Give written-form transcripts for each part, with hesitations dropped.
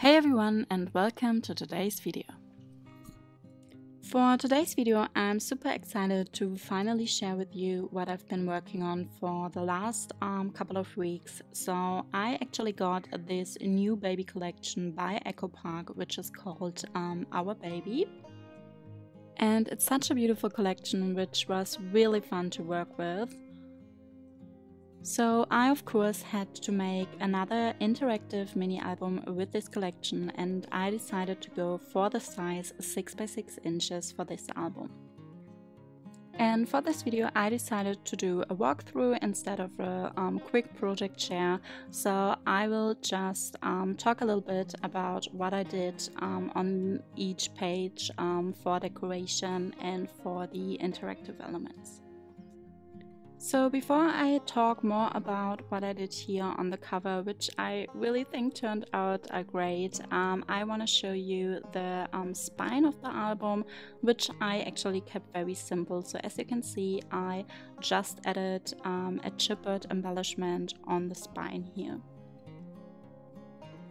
Hey everyone, and welcome to today's video. For today's video, I'm super excited to finally share with you what I've been working on for the last couple of weeks. So I actually got this new baby collection by Echo Park, which is called Our Baby. And it's such a beautiful collection, which was really fun to work with. So I of course had to make another interactive mini album with this collection, and I decided to go for the size 6 by 6 inches for this album. And for this video I decided to do a walkthrough instead of a quick project share, so I will just talk a little bit about what I did on each page for decoration and for the interactive elements. So before I talk more about what I did here on the cover, which I really think turned out great, I want to show you the spine of the album, which I actually kept very simple. So as you can see, I just added a chipboard embellishment on the spine here.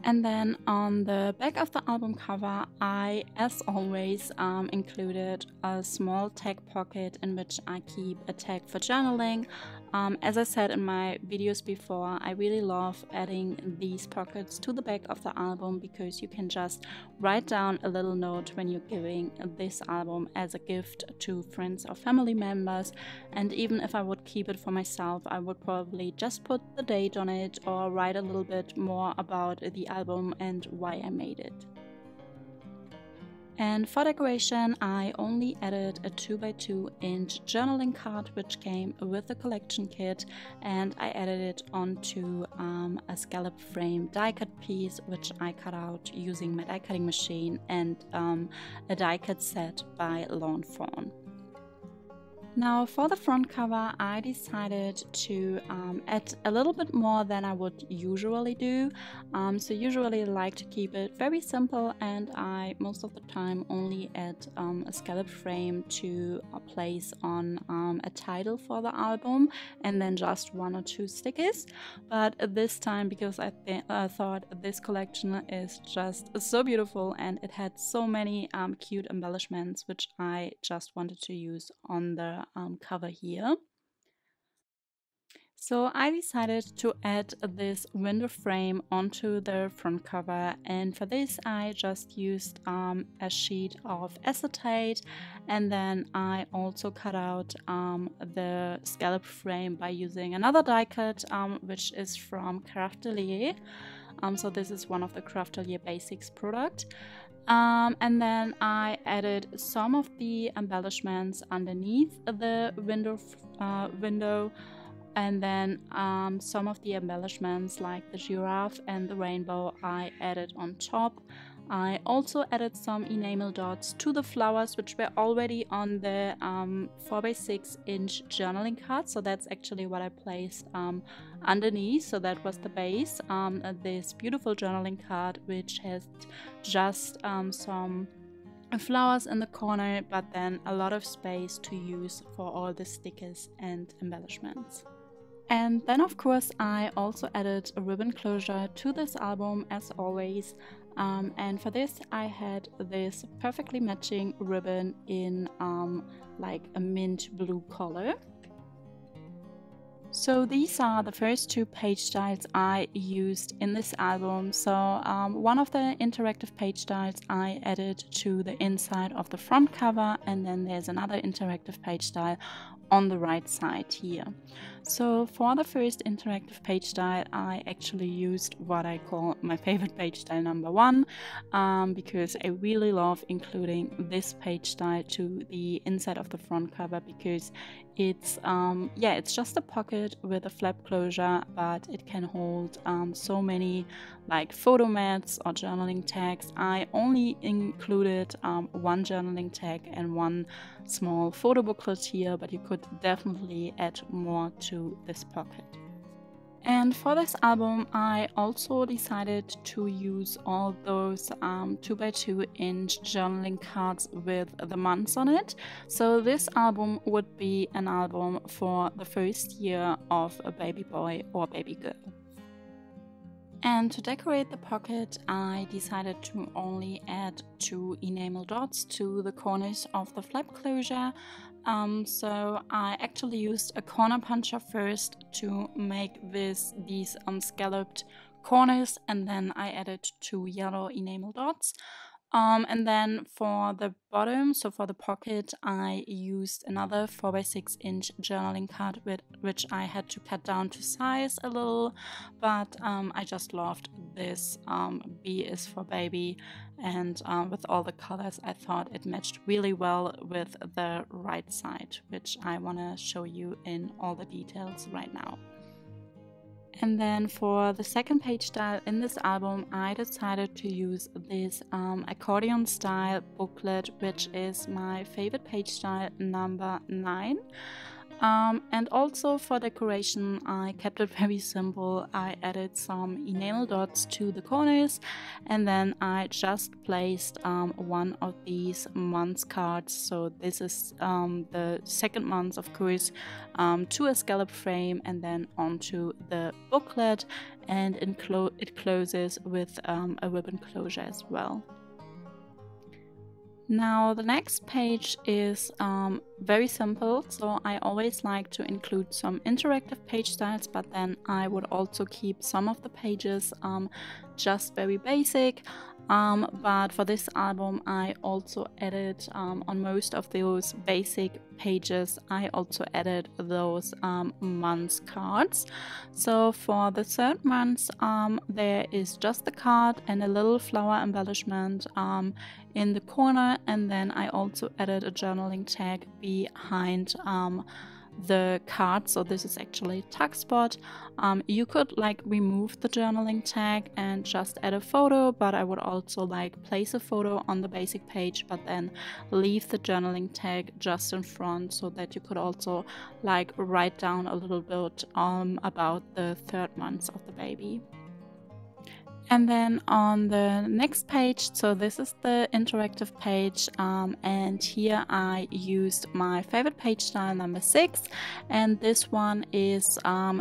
And then on the back of the album cover, I, as always, included a small tag pocket in which I keep a tag for journaling. As I said in my videos before, I really love adding these pockets to the back of the album because you can just write down a little note when you're giving this album as a gift to friends or family members. And even if I would keep it for myself, I would probably just put the date on it or write a little bit more about the album and why I made it. And for decoration, I only added a 2 by 2 inch journaling card which came with the collection kit, and I added it onto a scallop frame die cut piece which I cut out using my die cutting machine, and a die cut set by Lawn Fawn. Now for the front cover, I decided to add a little bit more than I would usually do. So usually I like to keep it very simple, and I most of the time only add a scallop frame to place on a title for the album, and then just 1 or 2 stickers. But this time, because I thought this collection is just so beautiful and it had so many cute embellishments which I just wanted to use on the cover here. So I decided to add this window frame onto the front cover, and for this I just used a sheet of acetate, and then I also cut out the scallop frame by using another die cut which is from Craftelier. So this is one of the Craftelier Basics product. And then I added some of the embellishments underneath the window, and then some of the embellishments like the giraffe and the rainbow I added on top. I also added some enamel dots to the flowers which were already on the 4 by 6 inch journaling card, so that's actually what I placed underneath. So that was the base, this beautiful journaling card which has just some flowers in the corner, but then a lot of space to use for all the stickers and embellishments. And then of course I also added a ribbon closure to this album as always, and for this I had this perfectly matching ribbon in like a mint blue color. So these are the first 2 page styles I used in this album. So one of the interactive page styles I added to the inside of the front cover, and then there's another interactive page style on the right side here. So for the first interactive page style, I actually used what I call my favorite page style #1, because I really love including this page style to the inside of the front cover, because it's it's just a pocket with a flap closure, but it can hold so many like photo mats or journaling tags. I only included 1 journaling tag and 1 small photo booklet here, but you could definitely add more to this pocket. And for this album I also decided to use all those 2 by 2 inch journaling cards with the months on it. So this album would be an album for the first year of a baby boy or baby girl. And to decorate the pocket, I decided to only add 2 enamel dots to the corners of the flap closure. So I actually used a corner puncher first to make these scalloped corners, and then I added 2 yellow enamel dots. And then for the bottom, so for the pocket, I used another 4x6 inch journaling card, which I had to cut down to size a little, but I just loved this B is for baby, and with all the colors, I thought it matched really well with the right side, which I want to show you in all the details right now. And then for the second page style in this album, I decided to use this accordion style booklet, which is my favorite page style, number 9. And also for decoration, I kept it very simple. I added some enamel dots to the corners, and then I just placed one of these month cards. So this is the second month, of course, to a scallop frame and then onto the booklet, and it closes with a ribbon closure as well. Now the next page is very simple, so I always like to include some interactive page styles, but then I would also keep some of the pages just very basic. But for this album, I also added on most of those basic pages, I also added those month cards. So for the third month, there is just the card and a little flower embellishment in the corner, and then I also added a journaling tag behind the card. So this is actually a tag spot. You could remove the journaling tag and just add a photo, but I would also place a photo on the basic page, but then leave the journaling tag just in front, so that you could also write down a little bit about the third month of the baby. And then on the next page, so this is the interactive page, and here I used my favorite page style, number 6, and this one is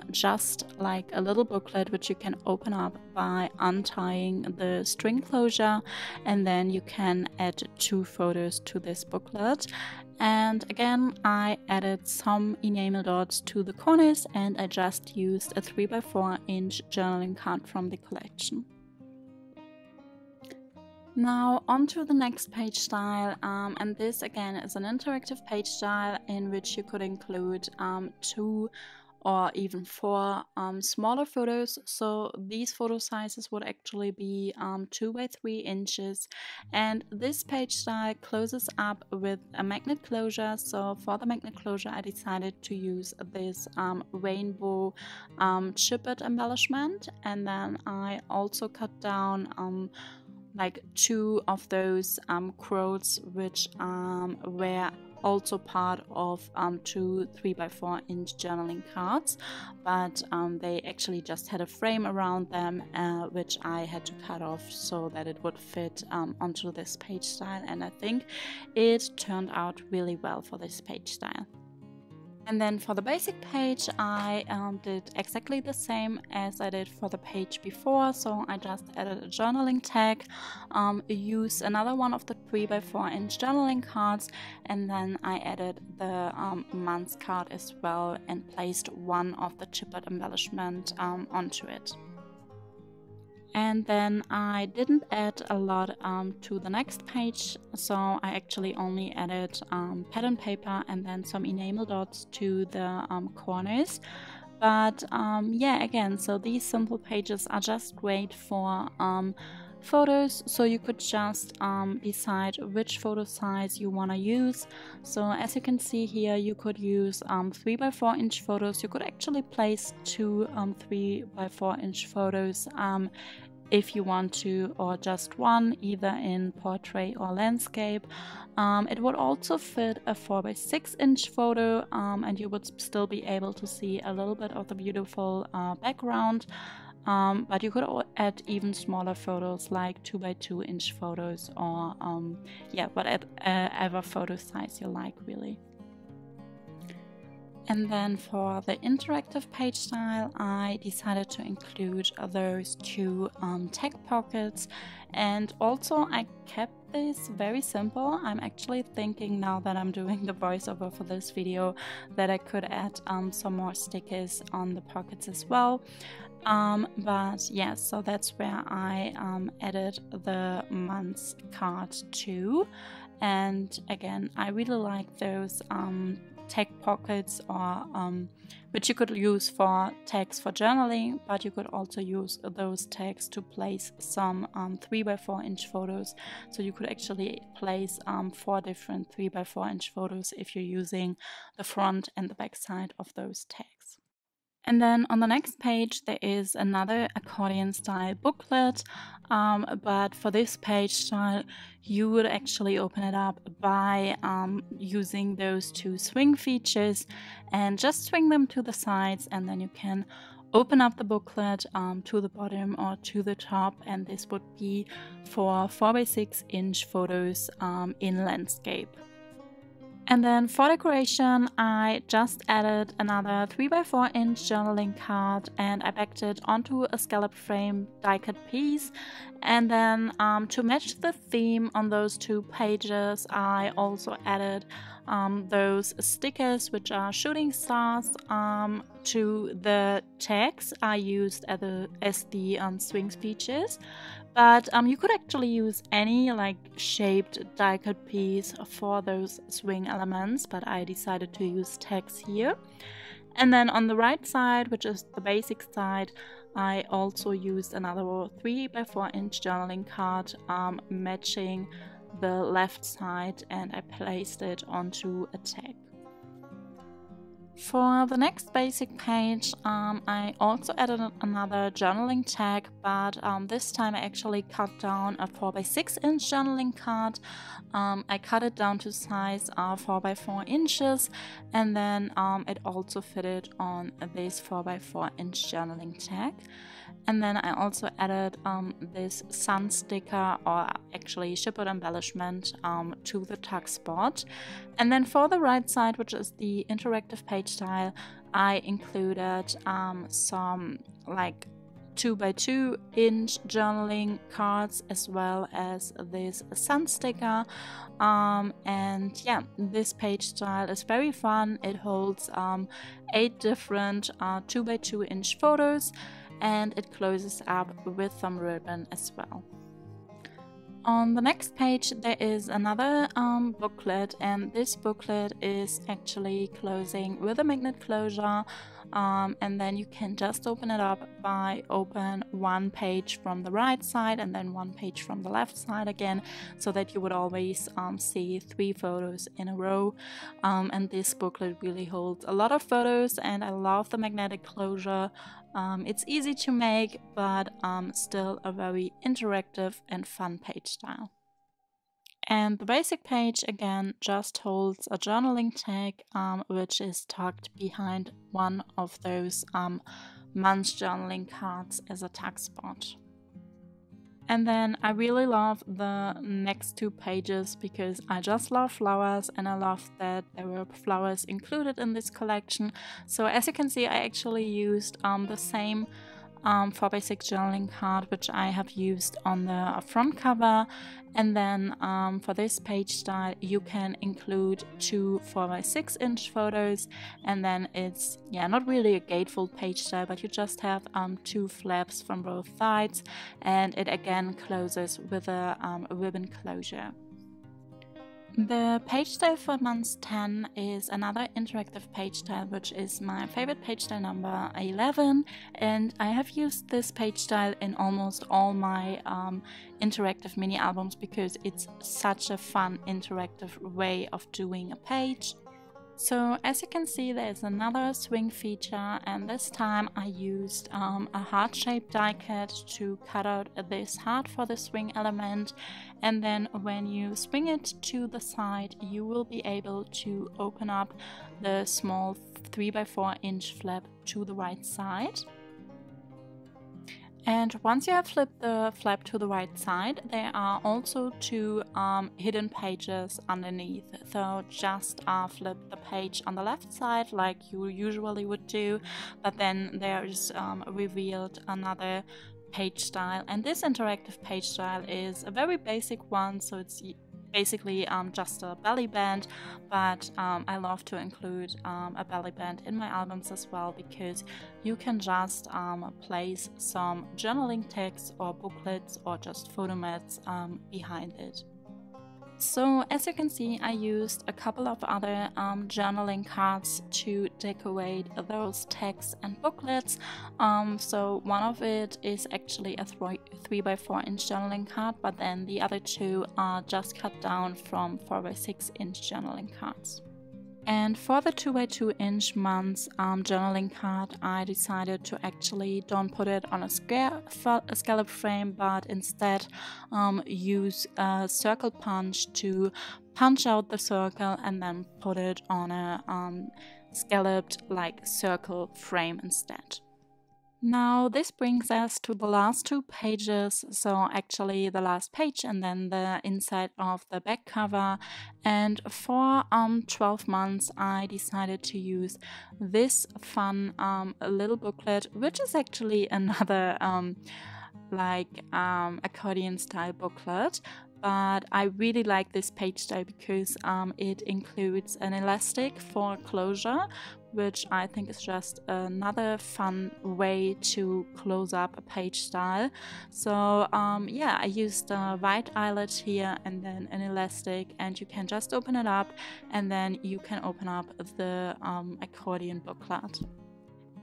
just like a little booklet which you can open up by untying the string closure, and then you can add 2 photos to this booklet. And again, I added some enamel dots to the corners, and I just used a 3x4 inch journaling card from the collection. Now onto the next page style, and this again is an interactive page style in which you could include 2 or even 4 smaller photos. So these photo sizes would actually be 2 by 3 inches, and this page style closes up with a magnet closure. So for the magnet closure, I decided to use this rainbow chipboard embellishment, and then I also cut down 2 of those quotes, which were also part of 2 3x4 inch journaling cards, but they actually just had a frame around them, which I had to cut off so that it would fit onto this page style, and I think it turned out really well for this page style. And then for the basic page, I did exactly the same as I did for the page before. So I just added a journaling tag, used another one of the 3x4 inch journaling cards, and then I added the month card as well and placed one of the chipboard embellishment onto it. And then I didn't add a lot to the next page, so I actually only added pattern paper and then some enamel dots to the corners. But yeah, again, so these simple pages are just great for photos, so you could just decide which photo size you want to use. So as you can see here, you could use 3x4 inch photos. You could actually place 2 3x4 inch photos if you want to, or just one, either in portrait or landscape. It would also fit a 4x6 inch photo, and you would still be able to see a little bit of the beautiful background. But you could add even smaller photos, like 2x2 inch photos, or yeah, whatever photo size you like, really. And then for the interactive page style, I decided to include those two tag pockets, and also I kept this very simple. I'm actually thinking, now that I'm doing the voiceover for this video, that I could add some more stickers on the pockets as well. But yeah, so that's where I added the months card too. And again, I really like those tag pockets, or which you could use for tags for journaling, but you could also use those tags to place some 3x4 inch photos. So you could actually place 4 different 3x4 inch photos if you're using the front and the back side of those tags. And then on the next page, there is another accordion style booklet, but for this page style, you would actually open it up by using those two swing features and just swing them to the sides, and then you can open up the booklet to the bottom or to the top, and this would be for 4x6 inch photos in landscape. And then for decoration, I just added another 3x4 inch journaling card, and I backed it onto a scallop frame die cut piece. And then to match the theme on those two pages, I also added those stickers, which are shooting stars, to the tags I used as the swing features. But you could actually use any like shaped die cut piece for those swing elements, but I decided to use tags here. And then on the right side, which is the basic side, I also used another 3x4 inch journaling card matching the left side, and I placed it onto a tag. For the next basic page, I also added another journaling tag, but this time I actually cut down a 4x6 inch journaling card. I cut it down to size 4x4 inches, and then it also fitted on this 4x4 inch journaling tag. And then I also added this sun sticker, or actually chipboard embellishment, to the tuck spot. And then for the right side, which is the interactive page style, I included some like 2x2 inch journaling cards, as well as this sun sticker. And yeah, this page style is very fun. It holds 8 different 2x2 inch photos, and it closes up with some ribbon as well. On the next page, there is another booklet, and this booklet is actually closing with a magnet closure, and then you can just open it up by open one page from the right side and then one page from the left side again, so that you would always see 3 photos in a row. And this booklet really holds a lot of photos, and I love the magnetic closure. It's easy to make, but still a very interactive and fun page style. And the basic page again just holds a journaling tag, which is tucked behind one of those month journaling cards as a tuck spot. And then I really love the next 2 pages because I just love flowers, and I love that there were flowers included in this collection. So as you can see, I actually used the same 4x6 journaling card which I have used on the front cover, and then for this page style you can include 2 4x6 inch photos, and then it's not really a gatefold page style, but you just have 2 flaps from both sides, and it again closes with a ribbon closure. The page style for month 10 is another interactive page style, which is my favorite page style number 11, and I have used this page style in almost all my interactive mini albums because it's such a fun interactive way of doing a page. So as you can see, there's another swing feature, and this time I used a heart-shaped die cut to cut out this heart for the swing element, and then when you swing it to the side you will be able to open up the small 3x4 inch flap to the right side. And once you have flipped the flap to the right side, there are also two hidden pages underneath. So just flip the page on the left side like you usually would do, but then there is revealed another page style, and this interactive page style is a very basic one, so it's basically just a belly band, but I love to include a belly band in my albums as well, because you can just place some journaling text or booklets or just photo mats behind it. So as you can see, I used a couple of other journaling cards to decorate those texts and booklets. So one of it is actually a 3x4 inch journaling card, but then the other two are just cut down from 4x6 inch journaling cards. And for the 2x2 inch months journaling card, I decided to actually don't put it on a scallop frame, but instead use a circle punch to punch out the circle and then put it on a scalloped like circle frame instead. Now this brings us to the last two pages, so actually the last page and then the inside of the back cover. And for 12 months I decided to use this fun little booklet, which is actually another accordion style booklet. But I really like this page style because it includes an elastic for closure, which I think is just another fun way to close up a page style. So yeah, I used a white eyelet here and then an elastic, and you can just open it up and then you can open up the accordion booklet.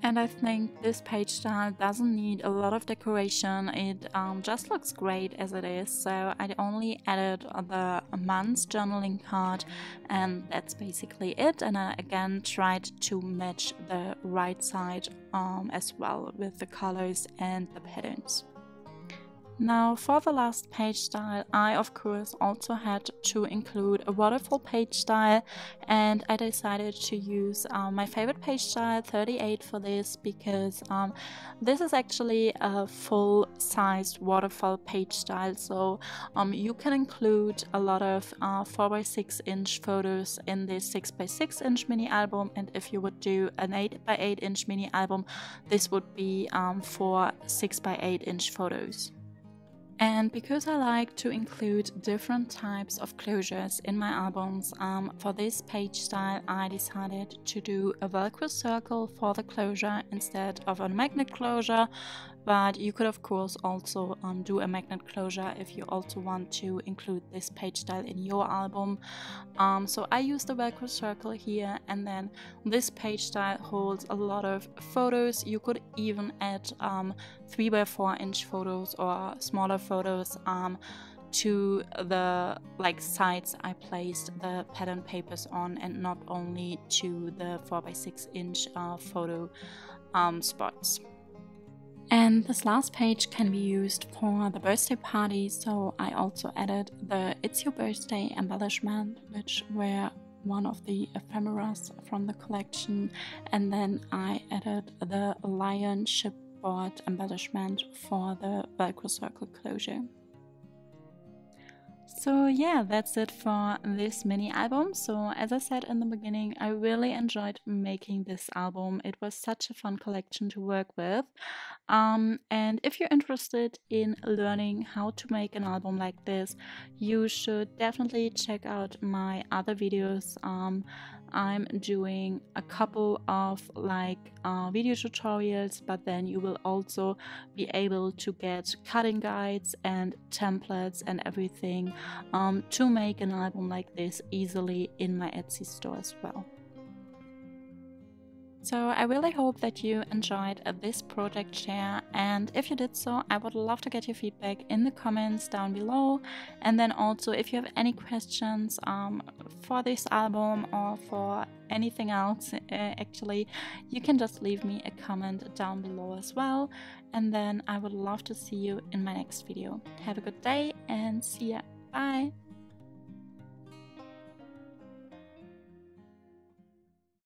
And I think this page style doesn't need a lot of decoration, it just looks great as it is. So I only added the month's journaling card and that's basically it. And I again tried to match the right side as well with the colors and the patterns. Now for the last page style, I of course also had to include a waterfall page style, and I decided to use my favorite page style 38 for this, because this is actually a full-sized waterfall page style, so you can include a lot of 4x6 inch photos in this 6x6 inch mini album, and if you would do an 8x8 inch mini album, this would be for 6x8 inch photos. And because I like to include different types of closures in my albums, for this page style I decided to do a Velcro circle for the closure instead of a magnet closure. But you could of course also do a magnet closure if you also want to include this page style in your album. So I used the Velcro circle here, and then this page style holds a lot of photos. You could even add 3x4 inch photos or smaller photos to the sides I placed the pattern papers on, and not only to the 4x6 inch photo spots. And this last page can be used for the birthday party, so I also added the It's Your Birthday embellishment, which were one of the ephemeras from the collection, and then I added the lion shipboard embellishment for the Velcro circle closure. So yeah, that's it for this mini album. So as I said in the beginning, I really enjoyed making this album. It was such a fun collection to work with. And if you're interested in learning how to make an album like this, you should definitely check out my other videos. I'm doing a couple of video tutorials, but then you will also be able to get cutting guides and templates and everything to make an album like this easily in my Etsy store as well. So I really hope that you enjoyed this project share, and if you did so, I would love to get your feedback in the comments down below. And then also, if you have any questions for this album or for anything else, actually, you can just leave me a comment down below as well, and then I would love to see you in my next video. Have a good day and see ya. Bye!